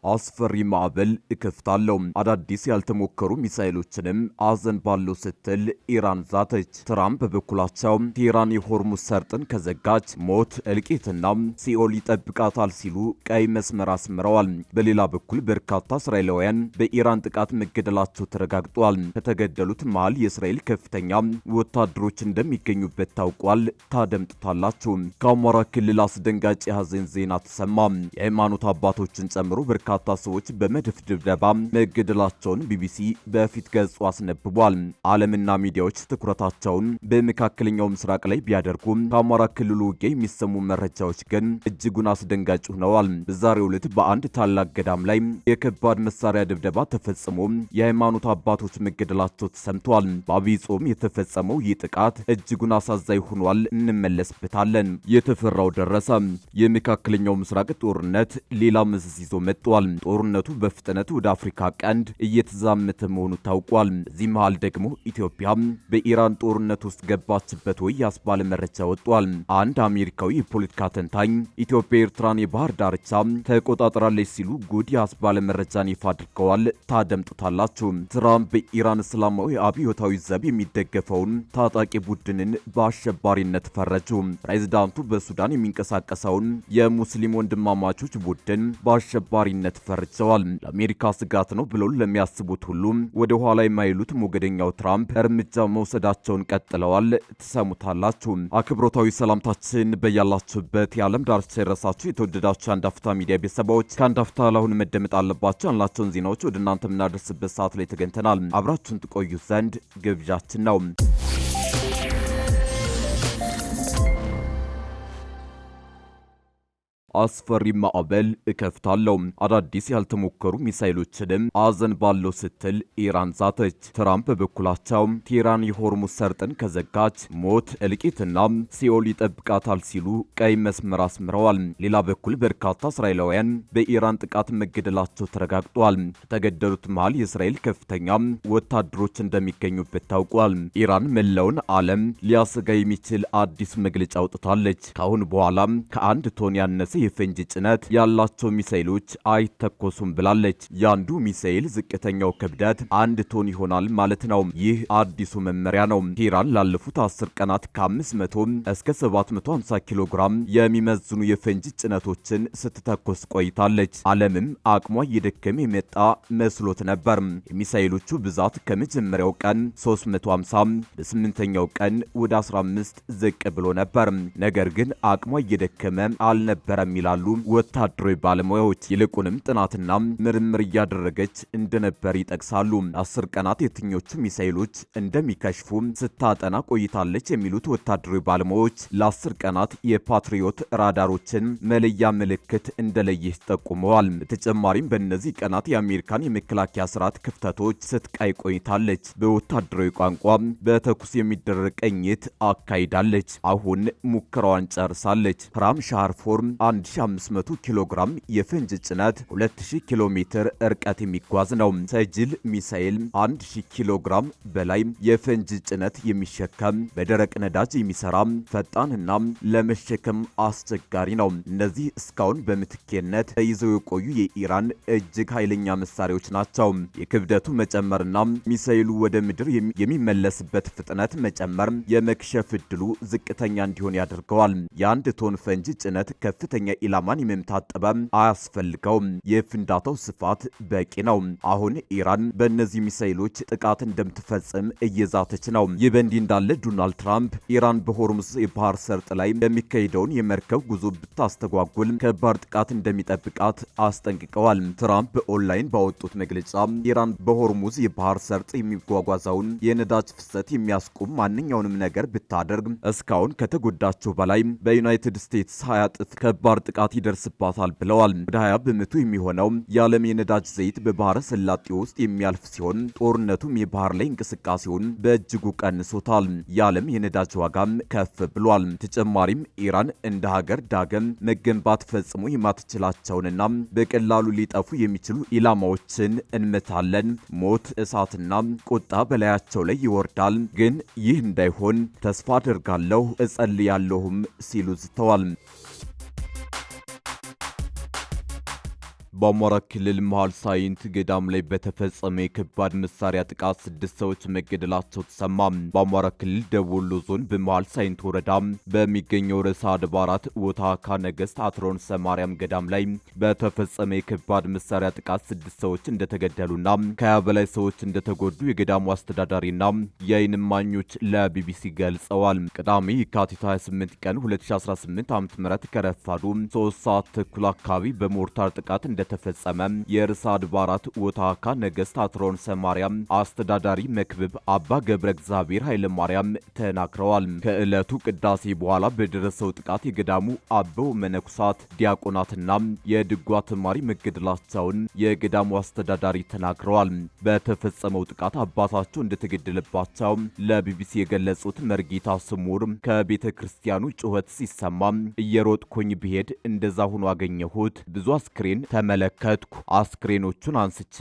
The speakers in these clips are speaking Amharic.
አስፈሪ ማዕበል እከፍታለሁ፣ አዳዲስ ያልተሞከሩ ሚሳኤሎችንም አዘን ባለው ስትል ኢራን ዛተች። ትራምፕ በበኩላቸው ቴህራን የሆርሙዝ ሰርጥን ከዘጋች ሞት እልቂትና ሲኦል ይጠብቃታል ሲሉ ቀይ መስመር አስምረዋል። በሌላ በኩል በርካታ እስራኤላውያን በኢራን ጥቃት መገደላቸው ተረጋግጧል። ከተገደሉት መሃል የእስራኤል ከፍተኛ ወታደሮች እንደሚገኙበት ታውቋል። ታደምጡታላችሁ። ከአማራ ክልል አስደንጋጭ የሐዘን ዜና ተሰማ። የሃይማኖት አባቶችን ጨምሮ በርካታ ሰዎች በመድፍ ድብደባ መገደላቸውን ቢቢሲ በፊት ገጹ አስነብቧል። ዓለምና ሚዲያዎች ትኩረታቸውን በመካከለኛው ምስራቅ ላይ ቢያደርጉም ከአማራ ክልሉ ውጊያ የሚሰሙ መረጃዎች ግን እጅጉን አስደንጋጭ ሆነዋል። በዛሬው ዕለት በአንድ ታላቅ ገዳም ላይ የከባድ መሳሪያ ድብደባ ተፈጽሞ የሃይማኖት አባቶች መገደላቸው ተሰምቷል። በአብይ ጾም የተፈጸመው ይህ ጥቃት እጅጉን አሳዛኝ ሆኗል። እንመለስበታለን። የተፈራው ደረሰ። የመካከለኛው ምስራቅ ጦርነት ሌላ መዘዝ ይዞ መጥቷል። ጦርነቱ በፍጥነት ወደ አፍሪካ ቀንድ እየተዛመተ መሆኑ ታውቋል። እዚህ መሃል ደግሞ ኢትዮጵያ በኢራን ጦርነት ውስጥ ገባችበት ወይ ያስባለ መረጃ ወጥቷል። አንድ አሜሪካዊ የፖለቲካ ተንታኝ ኢትዮጵያ ኤርትራን የባህር ዳርቻ ተቆጣጥራለች ሲሉ ጉድ ያስባለ መረጃን ይፋ አድርገዋል። ታደምጡታላችሁ። ትራምፕ በኢራን እስላማዊ አብዮታዊ ዘብ የሚደገፈውን ታጣቂ ቡድንን በአሸባሪነት ፈረጁ። ፕሬዝዳንቱ በሱዳን የሚንቀሳቀሰውን የሙስሊም ወንድማማቾች ቡድን በአሸባሪነት ፈርጀዋል። ለአሜሪካ ስጋት ነው ብለው ለሚያስቡት ሁሉ ወደ ኋላ የማይሉት ሞገደኛው ትራምፕ እርምጃ መውሰዳቸውን ቀጥለዋል። ትሰሙታላችሁ። አክብሮታዊ ሰላምታችን በያላችሁበት የዓለም ዳርቻ የረሳችሁ የተወደዳችሁ አንድ አፍታ ሚዲያ ቤተሰቦች ከአንድ አፍታ ለአሁን መደመጥ አለባቸው ያልናቸውን ዜናዎች ወደ እናንተ የምናደርስበት ሰዓት ላይ ተገኝተናል። አብራችሁን ትቆዩ ዘንድ ግብዣችን ነው። አስፈሪ ማዕበል እከፍታለሁ፣ አዳዲስ ያልተሞከሩ ሚሳኤሎችንም አዘን ባለው ስትል ኢራን ዛተች። ትራምፕ በበኩላቸው ቴህራን የሆርሙዝ ሰርጥን ከዘጋች ሞት እልቂትና ሲኦል ይጠብቃታል ሲሉ ቀይ መስመር አስምረዋል። ሌላ በኩል በርካታ እስራኤላውያን በኢራን ጥቃት መገደላቸው ተረጋግጧል። ከተገደሉት መሃል የእስራኤል ከፍተኛ ወታደሮች እንደሚገኙበት ታውቋል። ኢራን መላውን ዓለም ሊያሰጋ የሚችል አዲስ መግለጫ አውጥታለች። ከአሁን በኋላ ከአንድ ቶን ያነሰ የፈንጂ ጭነት ያላቸው ሚሳኤሎች አይተኮሱም ብላለች። ያንዱ ሚሳኤል ዝቅተኛው ክብደት 1 ቶን ይሆናል ማለት ነው። ይህ አዲሱ መመሪያ ነው። ቴህራን ላለፉት 10 ቀናት ከ500 እስከ 750 ኪሎ ግራም የሚመዝኑ የፈንጂ ጭነቶችን ስትተኮስ ቆይታለች። ዓለምም አቅሟ እየደከመ የመጣ መስሎት ነበር። የሚሳኤሎቹ ብዛት ከመጀመሪያው ቀን 350 በ8ኛው ቀን ወደ 15 ዝቅ ብሎ ነበር። ነገር ግን አቅሟ እየደከመ አልነበረም ይላሉ ወታደራዊ ባለሙያዎች። ይልቁንም ጥናትና ምርምር እያደረገች እንደነበር ይጠቅሳሉ። 10 ቀናት የትኞቹ ሚሳኤሎች እንደሚከሽፉ ስታጠና ቆይታለች የሚሉት ወታደራዊ ባለሙያዎች ለ10 ቀናት የፓትሪዮት ራዳሮችን መለያ ምልክት እንደለየች ጠቁመዋል። በተጨማሪም በእነዚህ ቀናት የአሜሪካን የመከላከያ ስርዓት ክፍተቶች ስትቃይ ቆይታለች። በወታደራዊ ቋንቋ በተኩስ የሚደረግ ቅኝት አካሂዳለች። አሁን ሙከራዋን ጨርሳለች። ራም ሻርፎርም 1500 ኪሎ ግራም የፈንጂ ጭነት 2000 ኪሎ ሜትር ርቀት የሚጓዝ ነው። ሰጅል ሚሳኤል 1000 ኪሎ ግራም በላይ የፈንጂ ጭነት የሚሸከም በደረቅ ነዳጅ የሚሰራ ፈጣንና ለመሸከም አስቸጋሪ ነው። እነዚህ እስካሁን በምትኬነት ተይዘው የቆዩ የኢራን እጅግ ኃይለኛ መሳሪያዎች ናቸው። የክብደቱ መጨመርና ሚሳኤሉ ወደ ምድር የሚመለስበት ፍጥነት መጨመር የመክሸፍ ዕድሉ ዝቅተኛ እንዲሆን ያደርገዋል። የ1 ቶን ፈንጂ ጭነት ከፍተኛ ኢላማን የመምታት ጥበብ አያስፈልገውም። የፍንዳታው ስፋት በቂ ነው። አሁን ኢራን በእነዚህ ሚሳኤሎች ጥቃት እንደምትፈጽም እየዛተች ነው። ይህ በእንዲህ እንዳለ ዶናልድ ትራምፕ ኢራን በሆርሙዝ የባህር ሰርጥ ላይ የሚካሄደውን የመርከብ ጉዞ ብታስተጓጉል ከባድ ጥቃት እንደሚጠብቃት አስጠንቅቀዋል። ትራምፕ በኦንላይን ባወጡት መግለጫ ኢራን በሆርሙዝ የባህር ሰርጥ የሚጓጓዘውን የነዳጅ ፍሰት የሚያስቆም ማንኛውንም ነገር ብታደርግ እስካሁን ከተጎዳቸው በላይ በዩናይትድ ስቴትስ 20 እጥፍ ከባድ ጥቃት ይደርስባታል ብለዋል። ወደ 20 በመቶ የሚሆነው የዓለም የነዳጅ ዘይት በባህረ ሰላጤ ውስጥ የሚያልፍ ሲሆን ጦርነቱም የባህር ላይ እንቅስቃሴውን በእጅጉ ቀንሶታል። የዓለም የነዳጅ ዋጋም ከፍ ብሏል። ተጨማሪም ኢራን እንደ ሀገር ዳግም መገንባት ፈጽሞ የማትችላቸውንና በቀላሉ ሊጠፉ የሚችሉ ኢላማዎችን እንመታለን፣ ሞት፣ እሳትና ቁጣ በላያቸው ላይ ይወርዳል። ግን ይህ እንዳይሆን ተስፋ አደርጋለሁ፣ እጸልያለሁም ሲሉ ዝተዋል። በአማራ ክልል መሃል ሳይንት ገዳም ላይ በተፈጸመ የከባድ መሳሪያ ጥቃት 6 ሰዎች መገደላቸው ተሰማ። በአማራ ክልል ደቡብ ወሎ ዞን በመሃል ሳይንት ወረዳ በሚገኘው ርዕሰ አድባራት ወታካ ነገሥት አትሮንሰ ማርያም ገዳም ላይ በተፈጸመ የከባድ መሳሪያ ጥቃት 6 ሰዎች እንደተገደሉና ከ20 በላይ ሰዎች እንደተጎዱ የገዳሙ አስተዳዳሪና የዓይን እማኞች ለቢቢሲ ገልጸዋል። ቅዳሜ የካቲት 28 ቀን 2018 ዓ.ም ከረፋዱ 3 ሰዓት ተኩል አካባቢ በሞርታር ጥቃት እንደተፈጸመ የርዕሰ አድባራት ወታካ ነገሥት አትሮንሰ ማርያም አስተዳዳሪ መክብብ አባ ገብረ እግዚአብሔር ኃይለ ማርያም ተናግረዋል። ከዕለቱ ቅዳሴ በኋላ በደረሰው ጥቃት የገዳሙ አበው መነኩሳት ዲያቆናትና የድጓ ተማሪ መገደላቸውን የገዳሙ አስተዳዳሪ ተናግረዋል። በተፈጸመው ጥቃት አባታቸው እንደተገደለባቸው ለቢቢሲ የገለጹት መርጌታ ስሙር ከቤተ ክርስቲያኑ ጩኸት ሲሰማ እየሮጥኩኝ ብሄድ እንደዛ ሆኖ አገኘሁት። ብዙ አስክሬን ተመለከትኩ። አስክሬኖቹን አንስቼ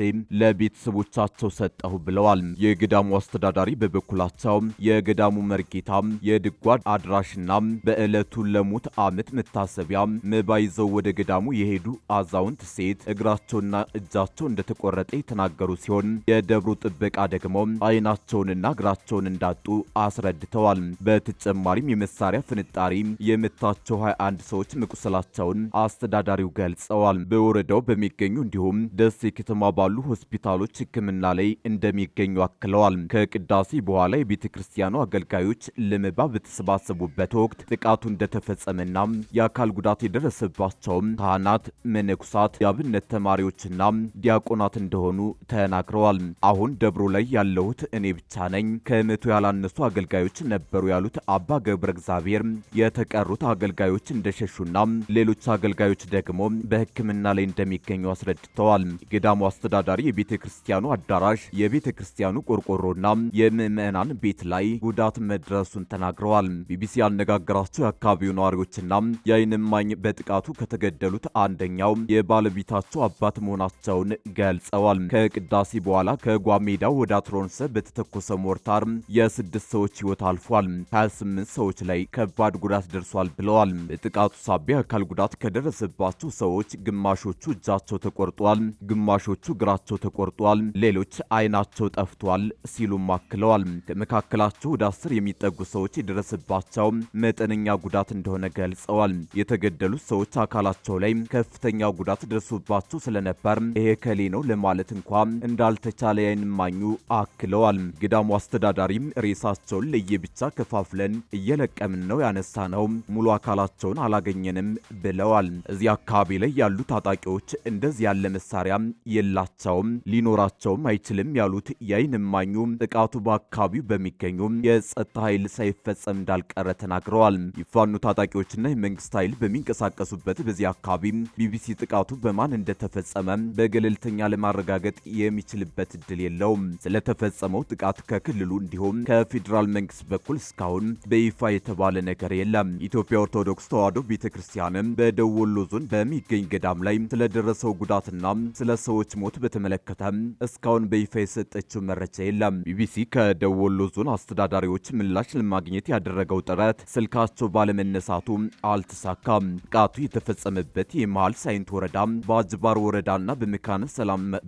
ለቤተሰቦቻቸው ሰጠሁ ብለዋል። የገዳሙ አስተዳዳሪ በበኩላቸው የገዳሙ መርጌታ የድጓ አድራሽና በዕለቱ ለሙት ዓመት መታሰቢያ መባ ይዘው ወደ ገዳሙ የሄዱ አዛውንት ሴት እግራቸውና እጃቸው እንደተቆረጠ የተናገሩ ሲሆን የደብሩ ጥበቃ ደግሞ ዓይናቸውንና እግራቸውን እንዳጡ አስረድተዋል። በተጨማሪም የመሳሪያ ፍንጣሪ የመታቸው 21 ሰዎች መቁሰላቸውን አስተዳዳሪው ገልጸዋል። በወረዳው በሚገኙ እንዲሁም ደሴ ከተማ ባሉ ሆስፒታሎች ሕክምና ላይ እንደሚገኙ አክለዋል። ከቅዳሴ በኋላ የቤተ ክርስቲያኑ አገልጋዮች ለመባ በተሰባሰቡበት ወቅት ጥቃቱ እንደተፈጸመና የአካል ጉዳት የደረሰባቸውም ካህናት፣ መነኩሳት፣ የአብነት ተማሪዎችና ዲያቆናት እንደሆኑ ተናግረዋል። አሁን ደብሮ ላይ ያለሁት እኔ ብቻ ነኝ። ከመቶ ያላነሱ አገልጋዮች ነበሩ ያሉት አባ ገብረ እግዚአብሔር የተቀሩት አገልጋዮች እንደሸሹና ሌሎች አገልጋዮች ደግሞ በሕክምና ላይ እንደሚገኙ አስረድተዋል። የገዳሙ አስተዳዳሪ የቤተ ክርስቲያኑ አዳራሽ፣ የቤተ ክርስቲያኑ ቆርቆሮና የምዕመናን ቤት ላይ ጉዳት መድረሱን ተናግረዋል። ቢቢሲ ያነጋገራቸው የአካባቢው ነዋሪዎችና የዓይን እማኝ በጥቃቱ ከተገደሉት አንደኛው የባለቤታቸው አባት መሆናቸውን ገልጸዋል። ከቅዳሴ በኋላ ከጓሜዳ ወደ አትሮንሰ በተተኮሰ ሞርታር የ6 ሰዎች ሕይወት አልፏል። 28 ሰዎች ላይ ከባድ ጉዳት ደርሷል ብለዋል። በጥቃቱ ሳቢያ አካል ጉዳት ከደረሰባቸው ሰዎች ግማሾቹ እጃቸው ተቆርጧል፣ ግማሾቹ እግራቸው ተቆርጧል፣ ሌሎች ዓይናቸው ጠፍቷል ሲሉም አክለዋል። ከመካከላቸው ወደ 10 የሚጠጉ ሰዎች የደረሰባቸው መጠነኛ ጉዳት እንደሆነ ገልጸዋል። የተገደሉት ሰዎች አካላቸው ላይ ከፍተኛ ጉዳት ደርሶባቸው ስለነበር ይሄ ከሌ ነው ለማለት እንኳ እንዳልተቻለ የዓይን እማኙ አክለዋል። ገዳሙ አስተዳዳሪም ሬሳቸውን ለየብቻ ከፋፍለን እየለቀምን ነው ያነሳ ነው፣ ሙሉ አካላቸውን አላገኘንም ብለዋል። እዚህ አካባቢ ላይ ያሉ ታጣቂዎች እንደዚህ ያለ መሳሪያ የላቸውም፣ ሊኖራቸውም አይችልም ያሉት የዓይን እማኙ ጥቃቱ በአካባቢው በሚገኙ የጸጥታ ኃይል ሳይፈጸም እንዳልቀረ ተናግረዋል። የፋኖ ታጣቂዎችና የመንግስት ኃይል በሚንቀሳቀሱበት በዚህ አካባቢ ቢቢሲ ጥቃቱ በማን እንደተፈጸመ በገለልተኛ ለማረጋገጥ የሚችልበት እድል የለውም። ስለተፈጸመው ጥቃት ከክልሉ እንዲሁም ከፌዴራል መንግስት በኩል እስካሁን በይፋ የተባለ ነገር የለም። ኢትዮጵያ ኦርቶዶክስ ተዋሕዶ ቤተክርስቲያንም በደቡብ ወሎ ዞን በሚገኝ ገዳም ላይ ስለደረሰው ጉዳትና ስለ ሰዎች ሞት በተመለከተ እስካሁን በይፋ የሰጠችው መረጃ የለም። ቢቢሲ ከደቡብ ወሎ ዞን አስተዳዳሪዎች ምላሽ ለማግኘት ያደረገው ጥረት ስልካቸው ባለመነሳቱ አልተሳካም። ጥቃቱ የተፈጸመበት የመሃል ሳይንት ወረዳ በአጅባር ወረዳና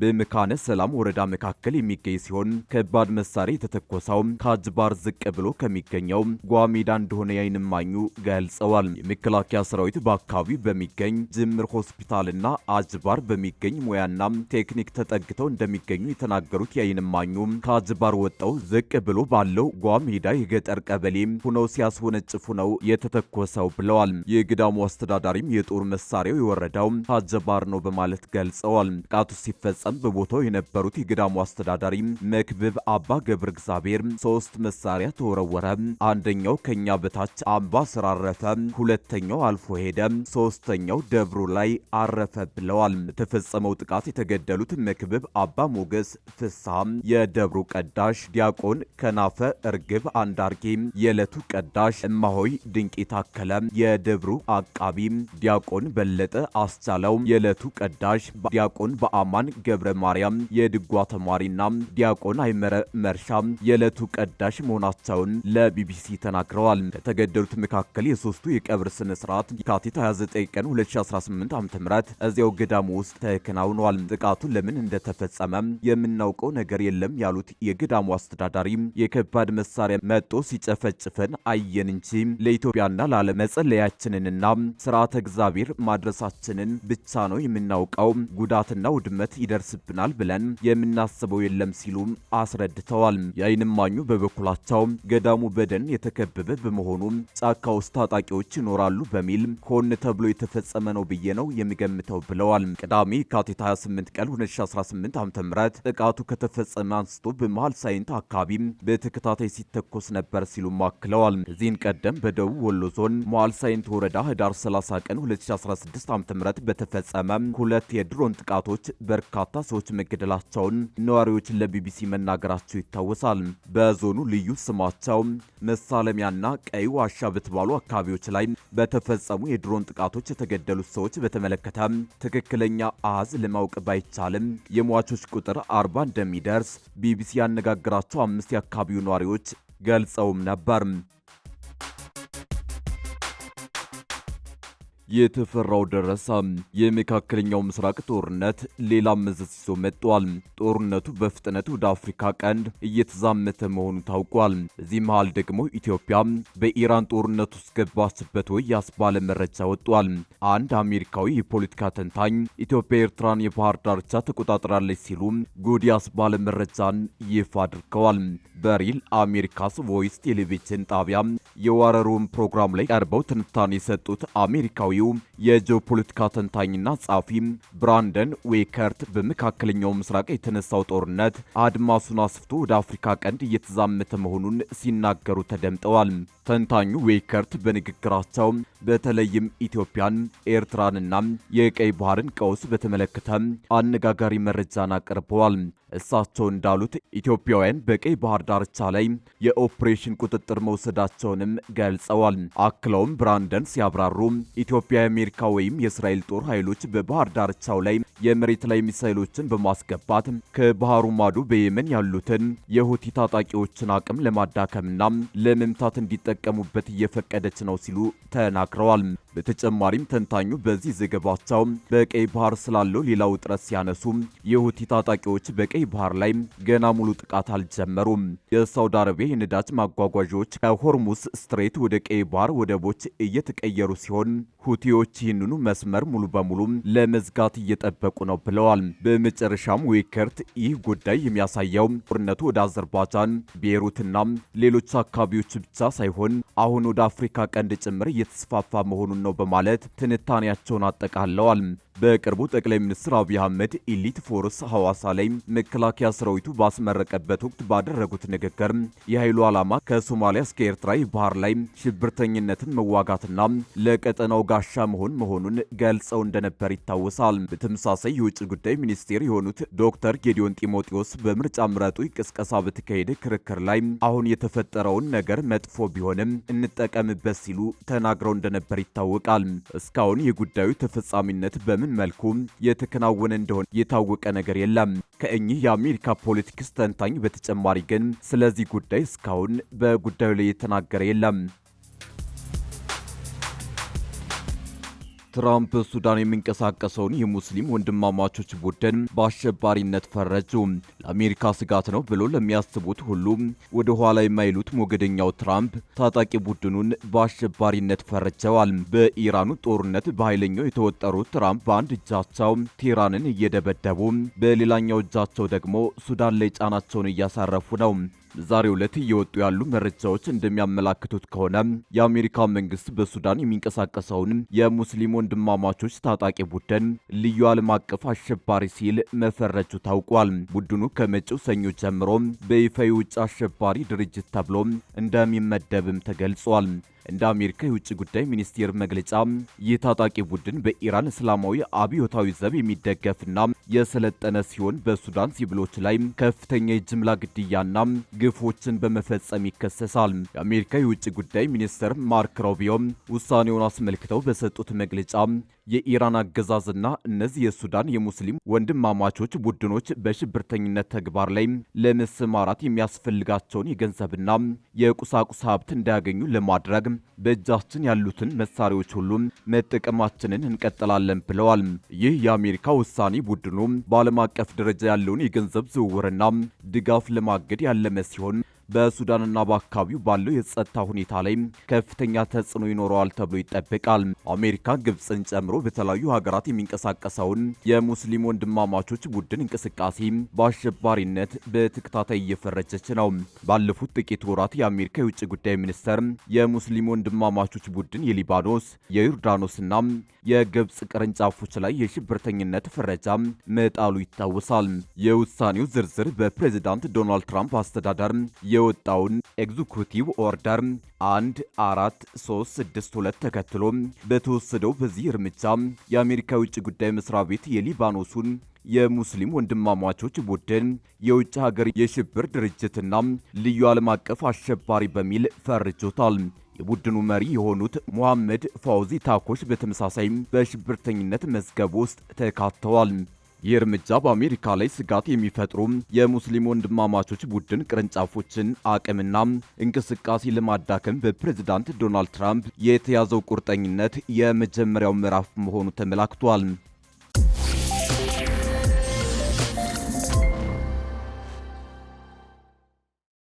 በመካነ ሰላም ወረዳ መካከል የሚገኝ ሲሆን ከባድ መሳሪያ የተተኮሰው ከአጅባር ዝቅ ብሎ ከሚገኘው ጓሜዳ እንደሆነ የዓይን እማኙ ገልጸዋል። የመከላከያ ሰራዊት በአካባቢው በሚገኝ ጅምር ሆስፒታልና አጅባር በሚገኝ ሙያና ቴክኒክ ተጠግተው እንደሚገኙ የተናገሩት የዓይን እማኙ ከአጅባር ወጣው ዝቅ ብሎ ባለው ጓሜዳ የገጠር ቀበሌ ሆነው ሲያስወነጭፉ ነው የተተኮሰው ብለዋል። የገዳሙ አስተዳዳሪም የጦር መሳሪያው የወረዳው ከአጅባር ነው በማለት ገልጸዋል። ጥቃቱ ሲፈጸም በቦታው የነበሩት የገዳሙ አስተዳዳሪ መክብብ አባ ገብረ እግዚአብሔር 3 መሳሪያ ተወረወረ፣ አንደኛው ከኛ በታች አምባ ስር አረፈ፣ ሁለተኛው አልፎ ሄደ፣ ሶስተኛው ደብሩ ላይ አረፈ ብለዋል። በተፈጸመው ጥቃት የተገደሉት መክብብ አባ ሞገስ ፍሳም የደብሩ ቀዳሽ፣ ዲያቆን ከናፈ እርግብ አንዳርጌ የዕለቱ ቀዳሽ፣ እማሆይ ድንቂ ታከለ የደብሩ አቃቢ፣ ዲያቆን በለጠ አስቻለው የዕለቱ ቀዳሽ፣ ዲያቆን በአማን ገብረ ማርያም የድጓ ተማሪና ዲያቆን አይመረ መርሻ የዕለቱ ቀዳሽ መሆናቸውን ለቢቢሲ ተናግረዋል። ከተገደሉት መካከል የሶስቱ የቀብር ስነ ስርዓት የካቲት 29 ቀን 2018 ዓ.ም እዚያው ገዳሙ ውስጥ ተከናውኗል። ጥቃቱ ለምን እንደተፈጸመ የምናውቀው ነገር የለም ያሉት የገዳሙ አስተዳዳሪ የከባድ መሳሪያ መጦ ሲጨፈጭፈን አየን እንጂ ለኢትዮጵያና ለዓለም መጸለያችንንና ስርዓተ እግዚአብሔር ማድረሳችንን ብቻ ነው የምናውቀው። ጉዳትና ውድመት ይደርስብናል ብለን የምናስበው የለም ሲሉ አስረድተዋል። የዓይን እማኙ በበኩላቸው ገዳሙ በደን የተከበበ በመሆኑ ጫካ ውስጥ ታጣቂዎች ይኖራሉ በሚል ሆን ተብሎ የተፈጸመ ነው ብዬ ነው የሚገምተው ብለዋል። ቅዳሜ የካቲት 28 ቀን 2018 ዓ.ም ጥቃቱ ከተፈጸመ አንስቶ በመሃል ሳይንት አካባቢ በተከታታይ ሲተኮስ ነበር ሲሉ አክለዋል። ከዚህን ቀደም በደቡብ ወሎ ዞን መሃል ሳይንት ወረዳ ህዳር 30 ቀን 2016 ዓ.ም በተፈጸመ ሁለት የድሮን ጥቃቶች በርካታ ሰዎች መገደላቸውን ነዋሪዎች ለቢቢሲ መናገራቸው ይታወሳል። በዞኑ ልዩ ስማቸው መሳለሚያና ቀይ ዋሻ በተባሉ አካባቢዎች ላይ በተፈጸሙ የድሮን ጥቃቶች የተገደሉት ሰዎች በተመለከተ ትክክለኛ አሃዝ ለማወቅ ባይቻልም የሟቾች ቁጥር 40 እንደሚደርስ ቢቢሲ ያነጋገራቸው 5 የአካባቢው ነዋሪዎች ገልጸውም ነበር። የተፈራው ደረሰ። የመካከለኛው ምስራቅ ጦርነት ሌላ መዘዝ ይዞ መጥቷል። ጦርነቱ በፍጥነት ወደ አፍሪካ ቀንድ እየተዛመተ መሆኑ ታውቋል። በዚህ መሃል ደግሞ ኢትዮጵያ በኢራን ጦርነት ውስጥ ገባችበት ወይ ያስባለ መረጃ ወጥቷል። አንድ አሜሪካዊ የፖለቲካ ተንታኝ ኢትዮጵያ ኤርትራን የባህር ዳርቻ ተቆጣጥራለች ሲሉ ጉድ ያስባለ መረጃን ይፋ አድርገዋል። በሪል አሜሪካስ ቮይስ ቴሌቪዥን ጣቢያ የዋረሩም ፕሮግራም ላይ ቀርበው ትንታኔ የሰጡት አሜሪካዊ የጂኦፖለቲካ ተንታኝና ጻፊ ብራንደን ዌከርት በመካከለኛው ምስራቅ የተነሳው ጦርነት አድማሱን አስፍቶ ወደ አፍሪካ ቀንድ እየተዛመተ መሆኑን ሲናገሩ ተደምጠዋል። ተንታኙ ዌከርት በንግግራቸው በተለይም ኢትዮጵያን፣ ኤርትራንና የቀይ ባህርን ቀውስ በተመለከተ አነጋጋሪ መረጃን አቅርበዋል። እሳቸው እንዳሉት ኢትዮጵያውያን በቀይ ባህር ዳርቻ ላይ የኦፕሬሽን ቁጥጥር መውሰዳቸውንም ገልጸዋል። አክለውም ብራንደን ሲያብራሩ ኢትዮጵያ የአሜሪካ ወይም የእስራኤል ጦር ኃይሎች በባህር ዳርቻው ላይ የመሬት ላይ ሚሳይሎችን በማስገባት ከባህሩ ማዶ በየመን ያሉትን የሁቲ ታጣቂዎችን አቅም ለማዳከምና ለመምታት እንዲጠቀሙበት እየፈቀደች ነው ሲሉ ተናግረዋል። በተጨማሪም ተንታኙ በዚህ ዘገባቸው በቀይ ባህር ስላለው ሌላ ውጥረት ሲያነሱ የሁቲ ታጣቂዎች በቀይ ባህር ላይ ገና ሙሉ ጥቃት አልጀመሩም። የሳውዲ አረቢያ የነዳጅ ማጓጓዣዎች ከሆርሙዝ ስትሬት ወደ ቀይ ባህር ወደቦች እየተቀየሩ ሲሆን ሁቲዎች ይህንኑ መስመር ሙሉ በሙሉ ለመዝጋት እየጠበቁ ነው ብለዋል። በመጨረሻም ዌከርት ይህ ጉዳይ የሚያሳየው ጦርነቱ ወደ አዘርባጃን፣ ቤይሩትና ሌሎች አካባቢዎች ብቻ ሳይሆን አሁን ወደ አፍሪካ ቀንድ ጭምር እየተስፋፋ መሆኑን ነው በማለት ትንታኔያቸውን አጠቃለዋል። በቅርቡ ጠቅላይ ሚኒስትር አብይ አህመድ ኢሊት ፎርስ ሐዋሳ ላይ መከላከያ ሰራዊቱ ባስመረቀበት ወቅት ባደረጉት ንግግር የኃይሉ ዓላማ ከሶማሊያ እስከ ኤርትራ ባህር ላይ ሽብርተኝነትን መዋጋትና ለቀጠናው ጋሻ መሆኑን ገልጸው እንደነበር ይታወሳል። በተመሳሳይ የውጭ ጉዳይ ሚኒስቴር የሆኑት ዶክተር ጌዲዮን ጢሞቴዎስ በምርጫ ምረጡ ቅስቀሳ በተካሄደ ክርክር ላይ አሁን የተፈጠረውን ነገር መጥፎ ቢሆንም እንጠቀምበት ሲሉ ተናግረው እንደነበር ይታወቃል። እስካሁን የጉዳዩ ተፈጻሚነት በምን መልኩ የተከናወነ እንደሆነ የታወቀ ነገር የለም። ከእኚህ የአሜሪካ ፖለቲክስ ተንታኝ በተጨማሪ ግን ስለዚህ ጉዳይ እስካሁን በጉዳዩ ላይ የተናገረ የለም። ትራምፕ ሱዳን የሚንቀሳቀሰውን የሙስሊም ወንድማማቾች ቡድን በአሸባሪነት ፈረጁ። ለአሜሪካ ስጋት ነው ብሎ ለሚያስቡት ሁሉ ወደ ኋላ የማይሉት ሞገደኛው ትራምፕ ታጣቂ ቡድኑን በአሸባሪነት ፈርጀዋል። በኢራኑ ጦርነት በኃይለኛው የተወጠሩት ትራምፕ በአንድ እጃቸው ቴህራንን እየደበደቡ በሌላኛው እጃቸው ደግሞ ሱዳን ላይ ጫናቸውን እያሳረፉ ነው። ዛሬው ዕለት እየወጡ ያሉ መረጃዎች እንደሚያመላክቱት ከሆነ የአሜሪካ መንግስት በሱዳን የሚንቀሳቀሰውን የሙስሊም ወንድማማቾች ታጣቂ ቡድን ልዩ ዓለም አቀፍ አሸባሪ ሲል መፈረጁ ታውቋል። ቡድኑ ከመጪው ሰኞ ጀምሮ በይፋ የውጭ አሸባሪ ድርጅት ተብሎ እንደሚመደብም ተገልጿል። እንደ አሜሪካ የውጭ ጉዳይ ሚኒስቴር መግለጫ ይህ ታጣቂ ቡድን በኢራን እስላማዊ አብዮታዊ ዘብ የሚደገፍና የሰለጠነ ሲሆን በሱዳን ሲቪሎች ላይ ከፍተኛ የጅምላ ግድያና ግፎችን በመፈጸም ይከሰሳል። የአሜሪካ የውጭ ጉዳይ ሚኒስትር ማርክ ሩቢዮ ውሳኔውን አስመልክተው በሰጡት መግለጫ የኢራን አገዛዝና እነዚህ የሱዳን የሙስሊም ወንድማማቾች ቡድኖች በሽብርተኝነት ተግባር ላይ ለመሰማራት የሚያስፈልጋቸውን የገንዘብና የቁሳቁስ ሀብት እንዳያገኙ ለማድረግ በእጃችን ያሉትን መሳሪያዎች ሁሉ መጠቀማችንን እንቀጥላለን ብለዋል። ይህ የአሜሪካ ውሳኔ ቡድኑ በዓለም አቀፍ ደረጃ ያለውን የገንዘብ ዝውውርና ድጋፍ ለማገድ ያለመ ሲሆን በሱዳንና በአካባቢው ባለው የጸጥታ ሁኔታ ላይ ከፍተኛ ተጽዕኖ ይኖረዋል ተብሎ ይጠበቃል። አሜሪካ ግብፅን ጨምሮ በተለያዩ ሀገራት የሚንቀሳቀሰውን የሙስሊም ወንድማማቾች ቡድን እንቅስቃሴ በአሸባሪነት በተከታታይ እየፈረጀች ነው። ባለፉት ጥቂት ወራት የአሜሪካ የውጭ ጉዳይ ሚኒስቴር የሙስሊም ወንድማማቾች ቡድን የሊባኖስ የዮርዳኖስና የግብፅ ቅርንጫፎች ላይ የሽብርተኝነት ፍረጃ መጣሉ ይታወሳል። የውሳኔው ዝርዝር በፕሬዚዳንት ዶናልድ ትራምፕ አስተዳደር የወጣውን ኤግዚኩቲቭ ኦርደር 14362 ተከትሎ በተወሰደው በዚህ እርምጃ የአሜሪካ የውጭ ጉዳይ መስሪያ ቤት የሊባኖሱን የሙስሊም ወንድማማቾች ቡድን የውጭ ሀገር የሽብር ድርጅትና ልዩ ዓለም አቀፍ አሸባሪ በሚል ፈርጆታል። የቡድኑ መሪ የሆኑት ሙሐመድ ፋውዚ ታኮሽ በተመሳሳይ በሽብርተኝነት መዝገብ ውስጥ ተካተዋል። ይህ እርምጃ በአሜሪካ ላይ ስጋት የሚፈጥሩ የሙስሊም ወንድማማቾች ቡድን ቅርንጫፎችን አቅምና እንቅስቃሴ ለማዳከም በፕሬዝዳንት ዶናልድ ትራምፕ የተያዘው ቁርጠኝነት የመጀመሪያው ምዕራፍ መሆኑ ተመላክቷል።